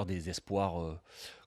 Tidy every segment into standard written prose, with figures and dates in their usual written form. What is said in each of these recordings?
Des espoirs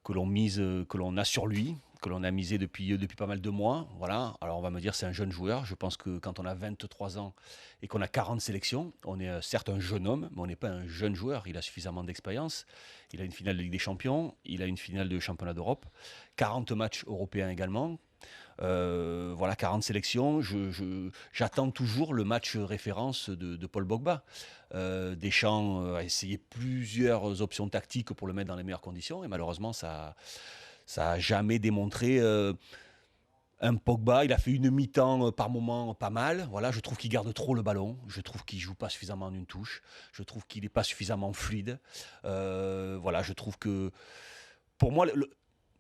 que l'on a sur lui, que l'on a misé depuis pas mal de mois. Voilà. Alors on va me dire c'est un jeune joueur. Je pense que quand on a 23 ans et qu'on a 40 sélections, on est certes un jeune homme, mais on n'est pas un jeune joueur. Il a suffisamment d'expérience. Il a une finale de Ligue des Champions, il a une finale de Championnat d'Europe, 40 matchs européens également. Voilà, 40 sélections. J'attends toujours le match référence de Paul Pogba. Deschamps a essayé plusieurs options tactiques pour le mettre dans les meilleures conditions et malheureusement ça a jamais démontré un Pogba. Il a fait une mi-temps par moment pas mal. Voilà, je trouve qu'il garde trop le ballon. Je trouve qu'il joue pas suffisamment en une touche. Je trouve qu'il n'est pas suffisamment fluide. Voilà, je trouve que pour moi,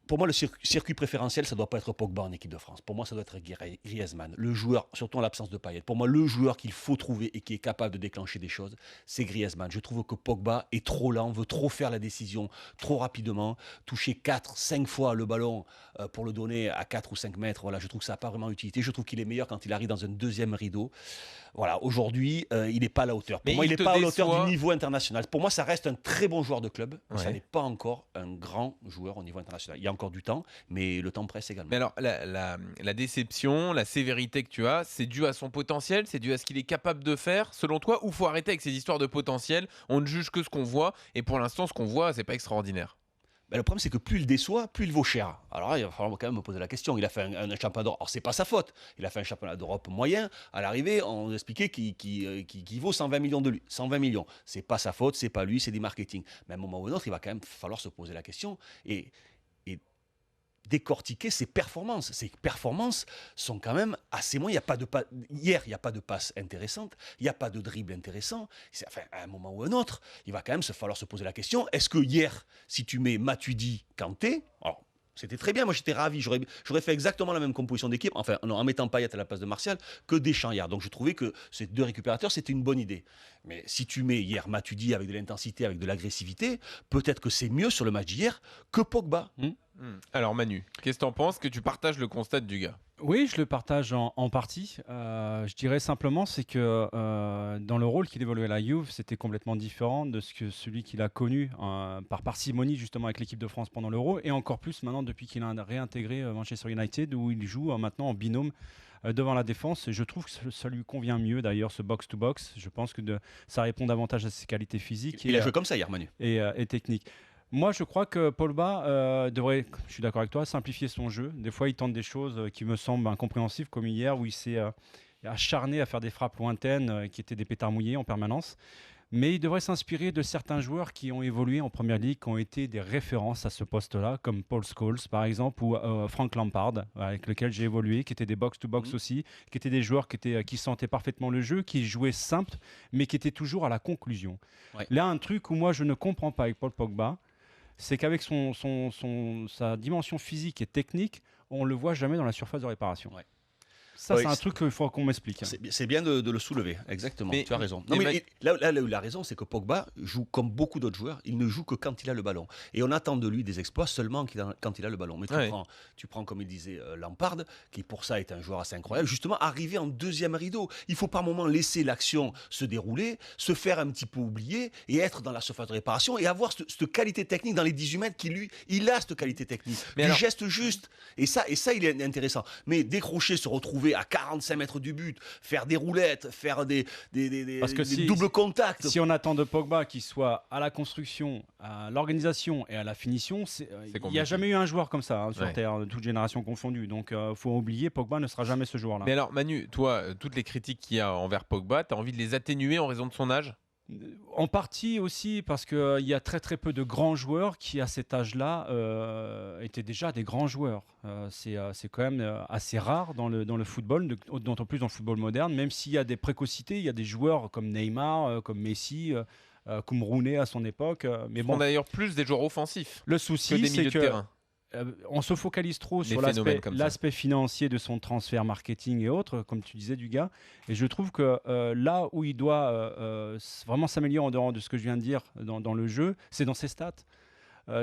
pour moi, le circuit préférentiel, ça ne doit pas être Pogba en équipe de France. Pour moi, ça doit être Griezmann. Le joueur, surtout en l'absence de Payet. Pour moi, le joueur qu'il faut trouver et qui est capable de déclencher des choses, c'est Griezmann. Je trouve que Pogba est trop lent, veut trop faire la décision trop rapidement, toucher 4, 5 fois le ballon pour le donner à 4 ou 5 mètres. Voilà, je trouve que ça n'a pas vraiment utilité. Je trouve qu'il est meilleur quand il arrive dans un deuxième rideau. Voilà, aujourd'hui, il n'est pas à la hauteur. Pour moi, il n'est pas à la hauteur du niveau international. Pour moi, ça reste un très bon joueur de club, mais ça n'est pas encore un grand joueur au niveau international. Il y a encore du temps, mais le temps presse également. Mais alors, la déception, la sévérité que tu as, c'est dû à son potentiel, c'est dû à ce qu'il est capable de faire, selon toi, ou faut arrêter avec ces histoires de potentiel, on ne juge que ce qu'on voit, et pour l'instant, ce qu'on voit, c'est pas extraordinaire. Ben, le problème, c'est que plus il déçoit, plus il vaut cher. Alors là, il va falloir quand même me poser la question. Il a fait un championnat d'Europe. Alors, c'est pas sa faute. Il a fait un championnat d'Europe moyen. À l'arrivée, on nous expliquait qu'il vaut 120 millions de lui. 120 millions. C'est pas sa faute, c'est pas lui, c'est du marketing. Mais à un moment ou à un autre, il va quand même falloir se poser la question et décortiquer ses performances. Ses performances sont quand même assez moins. Hier, il n'y a pas de passe intéressante, il n'y a pas de dribble intéressant. Enfin, à un moment ou à un autre, il va quand même falloir se poser la question, est-ce que hier, si tu mets Matuidi, Kanté, alors c'était très bien, moi j'étais ravi, j'aurais fait exactement la même composition d'équipe, enfin en mettant Payet à la place de Martial, que Deschamps hier. Donc je trouvais que ces deux récupérateurs, c'était une bonne idée. Mais si tu mets hier Matuidi avec de l'intensité, avec de l'agressivité, peut-être que c'est mieux sur le match d'hier que Pogba. Alors Manu, qu'est-ce que t'en penses, que tu partages le constat du gars? Oui, je le partage en partie. Je dirais simplement, c'est que dans le rôle qu'il évoluait à la Juve, c'était complètement différent de celui qu'il a connu par parcimonie justement avec l'équipe de France pendant l'Euro, et encore plus maintenant depuis qu'il a réintégré Manchester United, où il joue maintenant en binôme devant la défense. Et je trouve que ça lui convient mieux d'ailleurs, ce box-to-box. Je pense que ça répond davantage à ses qualités physiques. Il a joué comme ça hier, Manu. Et techniques. Moi, je crois que Pogba devrait, je suis d'accord avec toi, simplifier son jeu. Des fois, il tente des choses qui me semblent incompréhensibles, comme hier, où il s'est acharné à faire des frappes lointaines qui étaient des pétards mouillés en permanence. Mais il devrait s'inspirer de certains joueurs qui ont évolué en Première Ligue, qui ont été des références à ce poste-là, comme Paul Scholes, par exemple, ou Frank Lampard, avec lequel j'ai évolué, qui étaient des box-to-box aussi, qui étaient des joueurs qui sentaient parfaitement le jeu, qui jouaient simple, mais qui étaient toujours à la conclusion. Ouais. Là, un truc où moi, je ne comprends pas avec Paul Pogba, c'est qu'avec sa dimension physique et technique, on ne le voit jamais dans la surface de réparation. Ouais. Ça, c'est un truc qu'il faut qu'on m'explique. C'est bien de le soulever, exactement. Tu as raison. Non, mais là où il a raison, c'est que Pogba joue comme beaucoup d'autres joueurs. Il ne joue que quand il a le ballon. Et on attend de lui des exploits seulement quand il a le ballon. Mais tu prends comme il disait, Lampard, qui pour ça est un joueur assez incroyable, justement, arriver en deuxième rideau. Il faut par moment laisser l'action se dérouler, se faire un petit peu oublier et être dans la surface de réparation et avoir cette qualité technique dans les 18 mètres il a cette qualité technique. Du geste juste. Et ça, il est intéressant. Mais décrocher, se retrouver à 45 mètres du but, faire des roulettes, faire des doubles contacts. Si on attend de Pogba qu'il soit à la construction, à l'organisation et à la finition, il n'y a jamais eu un joueur comme ça sur Terre, toute génération confondue. Donc il faut oublier, Pogba ne sera jamais ce joueur-là. Mais alors Manu, toi, toutes les critiques qu'il y a envers Pogba, tu as envie de les atténuer en raison de son âge ? En partie aussi parce qu'il y a très très peu de grands joueurs qui à cet âge-là étaient déjà des grands joueurs. C'est quand même assez rare dans le football, d'autant plus dans le football moderne, même s'il y a des précocités, il y a des joueurs comme Neymar, comme Messi, comme Rooney à son époque. Mais bon, d'ailleurs plus des joueurs offensifs. Le souci, c'est que on se focalise trop sur l'aspect financier de son transfert marketing et autres, comme tu disais du gars. Et je trouve que là où il doit vraiment s'améliorer en dehors de ce que je viens de dire dans le jeu, c'est dans ses stats.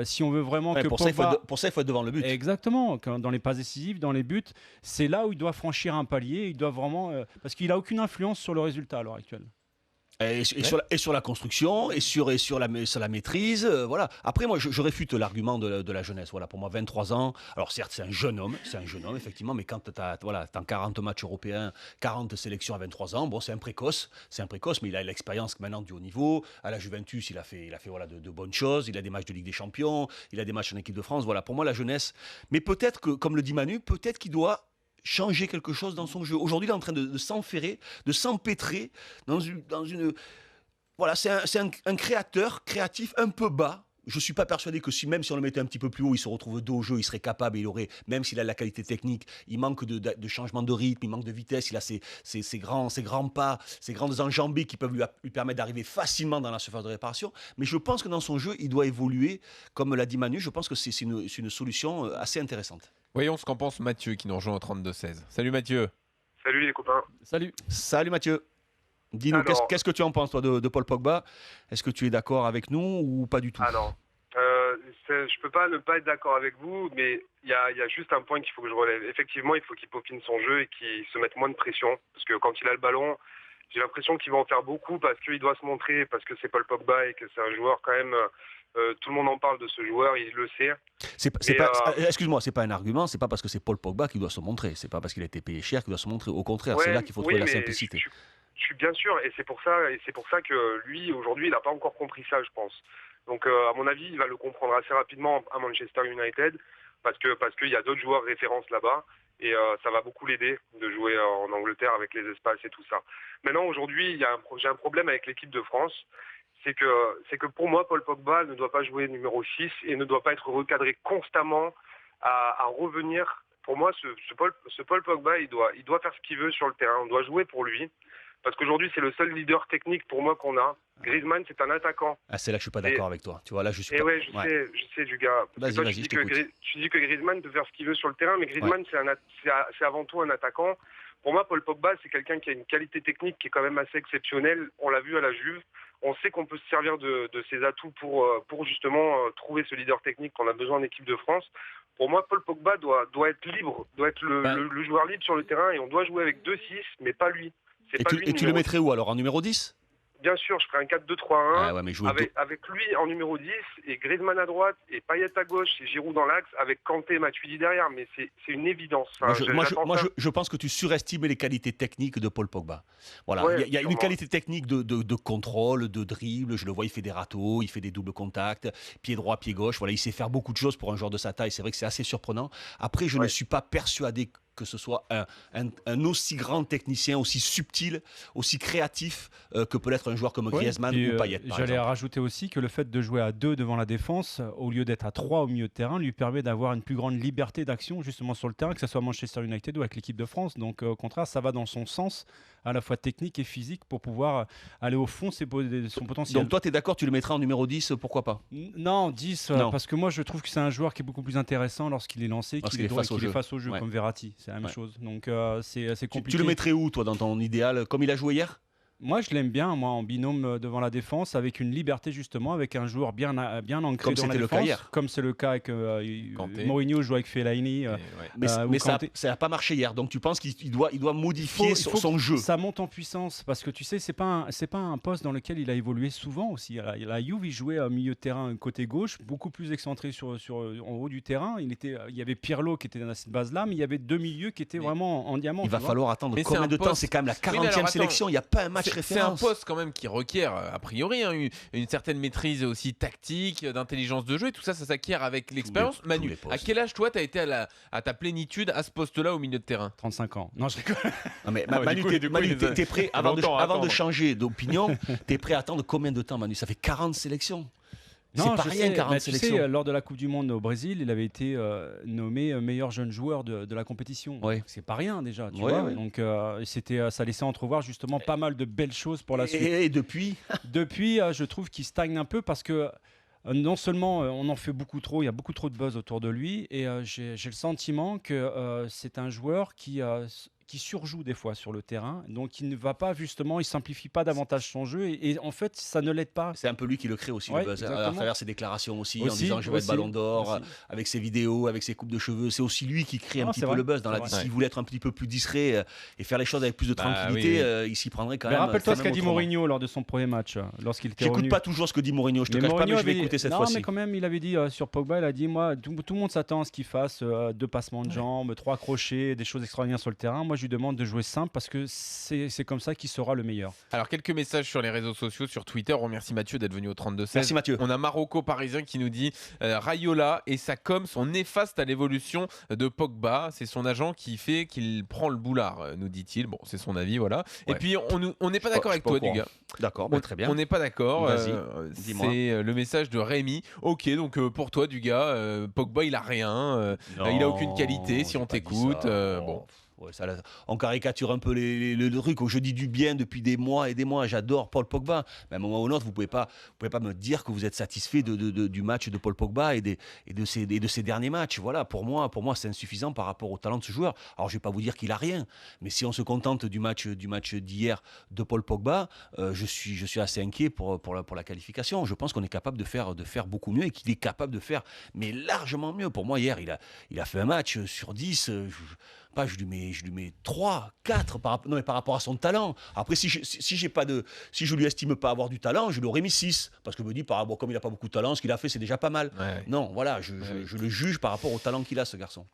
Si on veut vraiment que pour Pogba... ça, il faut être devant le but. Exactement. Dans les passes décisives, dans les buts, c'est là où il doit franchir un palier. Il doit vraiment... parce qu'il n'a aucune influence sur le résultat à l'heure actuelle. Ouais. Et sur la construction, sur la maîtrise, voilà. Après, moi, je réfute l'argument de la jeunesse. Voilà, pour moi, 23 ans, alors certes, c'est un jeune homme, effectivement, mais quand tu as, voilà, t'as 40 matchs européens, 40 sélections à 23 ans, bon, c'est un précoce, mais il a l'expérience maintenant du haut niveau. À la Juventus, il a fait voilà, de bonnes choses, il a des matchs de Ligue des Champions, il a des matchs en équipe de France. Voilà, pour moi, la jeunesse. Mais peut-être que, comme le dit Manu, peut-être qu'il doit changer quelque chose dans son jeu. Aujourd'hui, il est en train de s'enferrer, de s'empêtrer dans une voilà, c'est un créateur créatif un peu bas. Je ne suis pas persuadé que même si on le mettait un petit peu plus haut, il se retrouve dos au jeu, il serait capable, il aurait, même s'il a la qualité technique, il manque de changement de rythme, il manque de vitesse, il a ses grands pas, ses grandes enjambées qui peuvent lui permettre d'arriver facilement dans la surface de réparation. Mais je pense que dans son jeu, il doit évoluer, comme l'a dit Manu, je pense que c'est une solution assez intéressante. Voyons ce qu'en pense Mathieu qui nous rejoint au 32-16. Salut Mathieu. Salut les copains. Salut. Salut Mathieu. Dis-nous, Alors, qu'est-ce que tu en penses, toi, de Paul Pogba? Est-ce que tu es d'accord avec nous ou pas du tout? alors, je peux pas ne pas être d'accord avec vous, mais il y a juste un point qu'il faut que je relève. Effectivement, il faut qu'il peaufine son jeu et qu'il se mette moins de pression, parce que quand il a le ballon, j'ai l'impression qu'il va en faire beaucoup parce qu'il doit se montrer, parce que c'est Paul Pogba et que c'est un joueur quand même. Tout le monde en parle de ce joueur, il le sait. Excuse-moi, c'est pas un argument, c'est pas parce que c'est Paul Pogba qui doit se montrer, c'est pas parce qu'il a été payé cher qu'il doit se montrer. Au contraire, c'est là qu'il faut trouver la mais simplicité. je suis bien sûr, et c'est pour ça que lui aujourd'hui, il n'a pas encore compris ça, je pense. Donc à mon avis, il va le comprendre assez rapidement à Manchester United, parce qu'il y a d'autres joueurs références là-bas, et ça va beaucoup l'aider de jouer en Angleterre avec les espaces et tout ça. Maintenant, aujourd'hui, j'ai un problème avec l'équipe de France. C'est que pour moi, Paul Pogba ne doit pas jouer numéro 6 et ne doit pas être recadré constamment à revenir. Pour moi, ce Paul Pogba, il doit faire ce qu'il veut sur le terrain. On doit jouer pour lui. Parce qu'aujourd'hui, c'est le seul leader technique pour moi qu'on a. Griezmann, c'est un attaquant. Ah, c'est là que je suis pas d'accord avec toi. Tu vois, là, je suis pas. Ouais, je sais, du gars. Vas-y, Tu je t'écoute. dis que Griezmann peut faire ce qu'il veut sur le terrain, mais Griezmann, c'est avant tout un attaquant. Pour moi, Paul Pogba, c'est quelqu'un qui a une qualité technique qui est quand même assez exceptionnelle. On l'a vu à la Juve. On sait qu'on peut se servir de ses atouts pour justement trouver ce leader technique qu'on a besoin en équipe de France. Pour moi, Paul Pogba doit être libre, doit être le joueur libre sur le terrain, et on doit jouer avec 2-6, mais pas lui. Et tu le mettrais où alors? En numéro 10? Bien sûr, je ferai un 4-2-3-1 Ah ouais, mais avec lui en numéro 10 et Griezmann à droite et Payet à gauche et Giroud dans l'axe avec Kanté et Matuidi derrière. Mais c'est une évidence. Je pense que tu surestimes les qualités techniques de Paul Pogba. Voilà, Ouais, il y a une qualité technique de contrôle, de dribble. Je le vois, il fait des râteaux, il fait des doubles contacts, pied droit, pied gauche. Voilà, il sait faire beaucoup de choses pour un joueur de sa taille. C'est vrai que c'est assez surprenant. Après, je ne suis pas persuadé que ce soit un aussi grand technicien, aussi subtil, aussi créatif que peut l'être un joueur comme Griezmann ou Payet. J'allais rajouter aussi que le fait de jouer à 2 devant la défense, au lieu d'être à 3 au milieu de terrain, lui permet d'avoir une plus grande liberté d'action justement sur le terrain, que ce soit Manchester United ou avec l'équipe de France. Donc au contraire, ça va dans son sens, à la fois technique et physique, pour pouvoir aller au fond de son potentiel. Donc toi, tu es d'accord, tu le mettras en numéro 10, pourquoi pas? Non, 10, Non. parce que moi je trouve que c'est un joueur qui est beaucoup plus intéressant lorsqu'il est lancé, qu'il est face au jeu, ouais. comme Verratti. C'est la même chose. Donc c'est compliqué. Tu le mettrais où, toi, dans ton idéal? Comme il a joué hier? Moi, je l'aime bien, moi, en binôme devant la défense, avec une liberté justement, avec un joueur bien ancré Comme dans la c'était le cas défense, hier. comme c'est le cas avec Kanté. Mourinho joue avec Fellaini. Mais ou ça Kanté. n'a pas marché hier. Donc tu penses qu'il doit modifier son jeu? Ça monte en puissance parce que tu sais, c'est pas un poste dans lequel il a évolué souvent aussi. La Juve, il jouait au milieu de terrain côté gauche, beaucoup plus excentré en haut du terrain. Il y avait Pirlo qui était dans cette base-là, mais il y avait deux milieux qui étaient vraiment en diamant. Il va falloir attendre Mais combien de temps? C'est quand même la 40e sélection. Il n'y a pas un match C'est un référence. poste quand même qui requiert a priori une certaine maîtrise aussi tactique, d'intelligence de jeu, et tout ça s'acquiert avec l'expérience. Tous Manu, les postes. à quel âge toi t'as été à ta plénitude à ce poste-là au milieu de terrain? 35 ans. Non, je rigole. Non, mais Ah, Manu, du coup, t'es prêt avant longtemps à de attendre. changer d'opinion? T'es prêt à attendre combien de temps, Manu? Ça fait 40 sélections. C'est Non, pas je rien, sais, 40 tu sélections. sais, lors de la Coupe du Monde au Brésil, il avait été nommé meilleur jeune joueur de la compétition. Ouais. C'est pas rien déjà, tu Ouais, vois. ouais. Donc ça laissait entrevoir justement pas mal de belles choses pour la suite. Et depuis? Depuis, je trouve qu'il stagne un peu parce que non seulement on en fait beaucoup trop, il y a beaucoup trop de buzz autour de lui, et j'ai le sentiment que c'est un joueur qui qui surjoue des fois sur le terrain, donc il ne va pas justement, il simplifie pas davantage son jeu et en fait ça ne l'aide pas. C'est un peu lui qui le crée aussi, Ouais, le buzz, à exactement. travers ses déclarations aussi, en Aussi, disant je vais être aussi, ballon d'or, aussi. avec ses vidéos, avec ses coupes de cheveux. C'est aussi lui qui crée un Ah, petit c'est peu vrai, le buzz. Dans c'est la... vrai. S'il voulait être un petit peu plus discret et faire les choses avec plus de Bah, tranquillité, oui, oui. il s'y prendrait quand Mais même. rappelle-toi quand ce qu'a même dit autrement. Mourinho lors de son premier match, lorsqu'il était J'écoute revenu. pas toujours ce que dit Mourinho, je te Mais cache pas, Mourinho mais je vais avait dit- écouter cette non, fois-ci. mais quand même, il avait dit sur Pogba, il a dit moi, tout le monde s'attend à ce qu'il fasse 2 passements de jambes, 3 crochets, des choses extraordinaires sur le terrain. Moi, je lui demande de jouer simple parce que c'est comme ça qu'il sera le meilleur. Alors, quelques messages sur les réseaux sociaux, sur Twitter. On remercie Mathieu d'être venu au 32-16. Merci Mathieu. On a Marocco parisien qui nous dit Raiola et sa com sont néfastes à l'évolution de Pogba. C'est son agent qui fait qu'il prend le boulard, nous dit-il. Bon, c'est son avis, voilà. Et Ouais. puis, on n'est pas Je d'accord suis avec pas au toi, du courant. gars. D'accord, bah, très bien. On n'est pas d'accord. Vas-y, dis-moi. C'est le message de Rémi. Ok, donc pour toi, du gars, Pogba, il a rien. Il a aucune qualité. Si j'ai on pas dit t'écoute, ça. bon. Ouais, on caricature un peu le truc. Je dis du bien depuis des mois et des mois. J'adore Paul Pogba. Mais à un moment ou à un autre, vous pouvez pas me dire que vous êtes satisfait du match de Paul Pogba et de ses derniers matchs. Voilà, pour moi, c'est insuffisant par rapport au talent de ce joueur. Alors, je vais pas vous dire qu'il a rien, mais si on se contente du match d'hier de Paul Pogba, je suis assez inquiet pour la qualification. Je pense qu'on est capable de faire beaucoup mieux et qu'il est capable de faire, mais largement mieux. Pour moi, hier, il a fait un match sur 10. Je lui mets 3, 4 par rapport à son talent. Après, si je lui estime pas avoir du talent, je lui aurais mis 6. Parce que je me dis, comme il n'a pas beaucoup de talent, ce qu'il a fait, c'est déjà pas mal. Ouais. Non, voilà, je le juge par rapport au talent qu'il a, ce garçon.